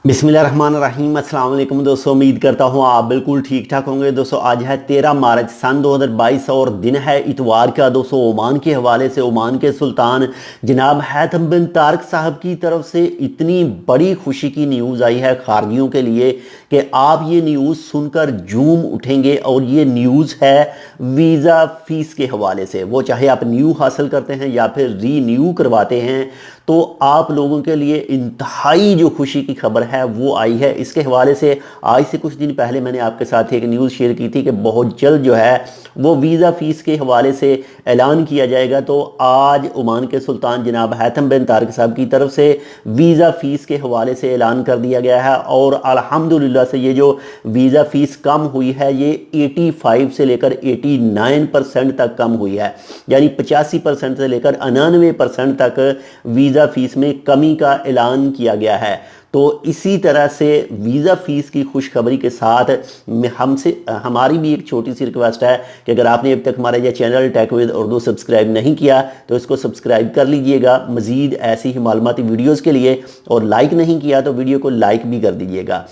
बिस्मिल्लाहिर्रहमानिर्रहीम। अस्सलाम वालेकुम दोस्तों, उम्मीद करता हूँ आप बिल्कुल ठीक ठाक होंगे। दोस्तों आज है 13 मार्च सन 2022 और दिन है इतवार का। दोस्तों ओमान के हवाले से ओमान के सुल्तान जनाब हैथम बिन तारिक साहब की तरफ से इतनी बड़ी खुशी की न्यूज़ आई है खारजियों के लिए कि आप ये न्यूज़ सुनकर झूम उठेंगे। और ये न्यूज़ है वीज़ा फ़ीस के हवाले से। वो चाहे आप न्यू हासिल करते हैं या फिर रीन्यू करवाते हैं, तो आप लोगों के लिए इंतहाई जो खुशी की खबर है वो आई है। इसके हवाले से आज से कुछ दिन पहले मैंने आपके साथ एक न्यूज़ शेयर की थी कि बहुत जल्द जो है वो वीज़ा फ़ीस के हवाले से ऐलान किया जाएगा। तो आज ओमान के सुल्तान जनाब हैथम बिन तारिक साहब की तरफ से वीज़ा फ़ीस के हवाले से ऐलान कर दिया गया है। और अल्हम्दुलिल्लाह से ये जो वीज़ा फ़ीस कम हुई है ये 85 से लेकर 89% तक कम हुई है, यानी 85% से लेकर 99% तक वीज़ा फ़ीस में कमी का ऐलान किया गया है। तो इसी तरह से वीज़ा फ़ीस की खुशखबरी के साथ हमारी भी एक छोटी सी रिक्वेस्ट है कि अगर आपने अब तक हमारा यह channel tech with Urdu subscribe नहीं किया तो इसको सब्सक्राइब कर लीजिएगा मज़ीद ऐसी ही मालूमाती वीडियोज़ के लिए। और लाइक नहीं किया तो वीडियो को लाइक भी कर दीजिएगा।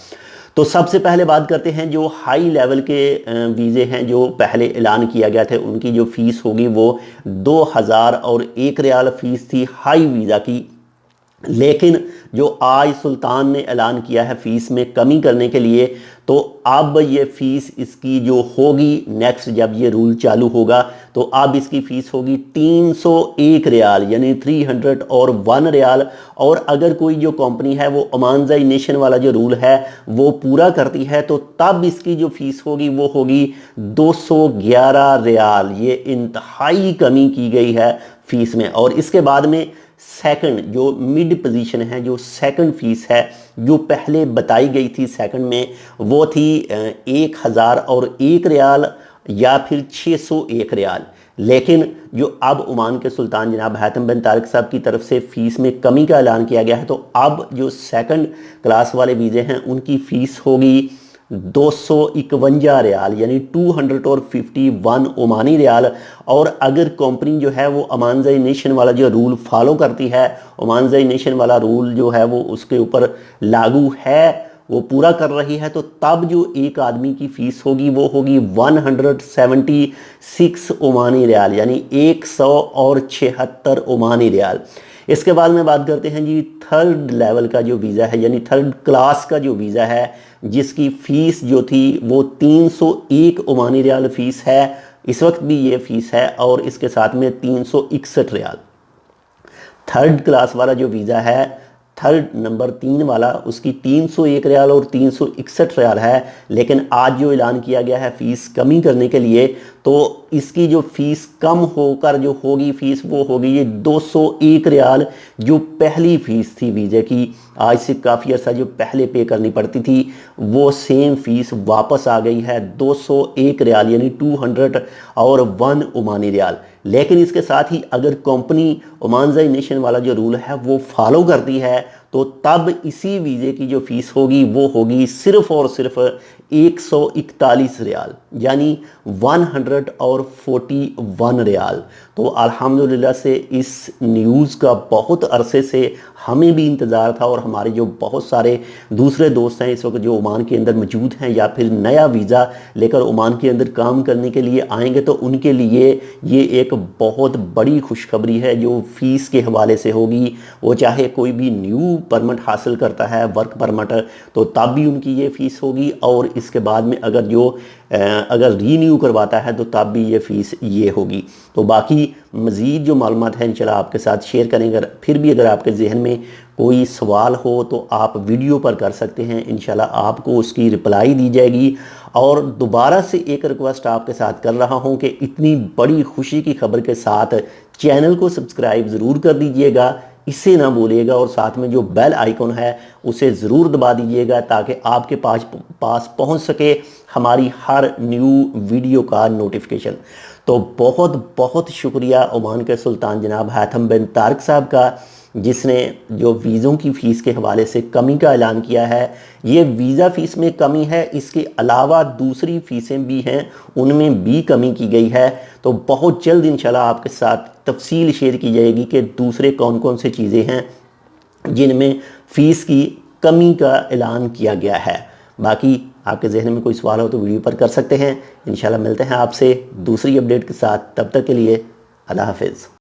तो सबसे पहले बात करते हैं जो हाई लेवल के वीज़े हैं जो पहले ऐलान किया गया था, उनकी जो फ़ीस होगी वो 2001 रियाल फ़ीस थी हाई वीज़ा की। लेकिन जो आज सुल्तान ने ऐलान किया है फ़ीस में कमी करने के लिए, तो अब ये फ़ीस इसकी जो होगी नेक्स्ट जब ये रूल चालू होगा तो अब इसकी फ़ीस होगी 301 रियाल, यानी 301 रियाल। और अगर कोई जो कंपनी है वो अमानजाई नेशन वाला जो रूल है वो पूरा करती है तो तब इसकी जो फ़ीस होगी वो होगी 211 रियाल। ये इंतहाई कमी की गई है फ़ीस में। और इसके बाद में सेकंड जो मिड पोजीशन है, जो सेकंड फीस है जो पहले बताई गई थी सेकंड में, वो थी 1001 रियाल या फिर 601 रियाल। लेकिन जो अब ओमान के सुल्तान जनाब हैथम बिन तारिक साहब की तरफ से फ़ीस में कमी का ऐलान किया गया है, तो अब जो सेकंड क्लास वाले वीज़े हैं उनकी फ़ीस होगी 251 रियाल, यानी 251 ओमानी रियाल। और अगर कंपनी जो है वो अमानजाई नेशन वाला जो रूल फॉलो करती है, अमानजाई नेशन वाला रूल जो है वो उसके ऊपर लागू है, वो पूरा कर रही है, तो तब जो एक आदमी की फ़ीस होगी वो होगी 176 ओमानी रियाल, यानी 176 ओमानी रियाल। इसके बाद में बात करते हैं जी थर्ड लेवल का जो वीज़ा है, यानी थर्ड क्लास का जो वीज़ा है, जिसकी फ़ीस जो थी वो 301 ओमानी रियाल फ़ीस है। इस वक्त भी ये फ़ीस है और इसके साथ में 361 रियाल। थर्ड क्लास वाला जो वीज़ा है, थर्ड नंबर 3 वाला, उसकी 301 रियाल और 361 रियाल है। लेकिन आज जो ऐलान किया गया है फ़ीस कमी करने के लिए, तो इसकी जो फ़ीस कम होकर जो होगी फ़ीस वो होगी ये 201 रियाल। जो पहली फ़ीस थी वीज़े की, आज से काफ़ी अर्सा जो पहले पे करनी पड़ती थी, वो सेम फ़ीस वापस आ गई है 201 रियाल, यानी 201 ओमानी रियाल। लेकिन इसके साथ ही अगर कंपनी ओमानजाई नेशन वाला जो रूल है वो फॉलो करती है तो तब इसी वीज़े की जो फ़ीस होगी वो होगी सिर्फ़ और सिर्फ 141 रियाल, यानी 141 रियाल। तो अल्हम्दुलिल्लाह से इस न्यूज़ का बहुत अरसे से हमें भी इंतज़ार था और हमारे जो बहुत सारे दूसरे दोस्त हैं इस वक्त जो ओमान के अंदर मौजूद हैं या फिर नया वीज़ा लेकर ओमान के अंदर काम करने के लिए आएंगे, तो उनके लिए ये एक बहुत बड़ी खुशखबरी है जो फ़ीस के हवाले से होगी। वो चाहे कोई भी न्यू परमिट हासिल करता है, वर्क परमिट, तो तब भी उनकी ये फ़ीस होगी। और इसके बाद में अगर रीन्यू करवाता है तो तब भी ये फ़ीस ये होगी। तो बाकी मज़ीद जो मालूमात है इंशाल्लाह आपके साथ शेयर करेंगे। फिर भी अगर आपके जहन में कोई सवाल हो तो आप वीडियो पर कर सकते हैं, इंशाल्लाह आपको उसकी रिप्लाई दी जाएगी। और दोबारा से एक रिक्वेस्ट आपके साथ कर रहा हूं कि इतनी बड़ी खुशी की खबर के साथ चैनल को सब्सक्राइब ज़रूर कर दीजिएगा, इसे ना भूलिएगा। और साथ में जो बेल आइकॉन है उसे ज़रूर दबा दीजिएगा ताकि आपके पास पहुंच सके हमारी हर न्यू वीडियो का नोटिफिकेशन। तो बहुत बहुत शुक्रिया ओमान के सुल्तान जनाब हैथम बिन तारिक साहब का, जिसने जो वीज़ों की फ़ीस के हवाले से कमी का ऐलान किया है। ये वीज़ा फ़ीस में कमी है, इसके अलावा दूसरी फ़ीसें भी हैं उनमें भी कमी की गई है। तो बहुत जल्द इंशाल्लाह आपके साथ तफसील शेयर की जाएगी कि दूसरे कौन कौन से चीज़ें हैं जिनमें फ़ीस की کمی کا اعلان کیا گیا ہے۔ باقی آپ کے ذہن میں کوئی سوال ہو تو ویڈیو پر کر سکتے ہیں۔ انشاءاللہ ملتے ہیں آپ سے دوسری اپڈیٹ کے ساتھ، تب تک کے لیے اللہ حافظ۔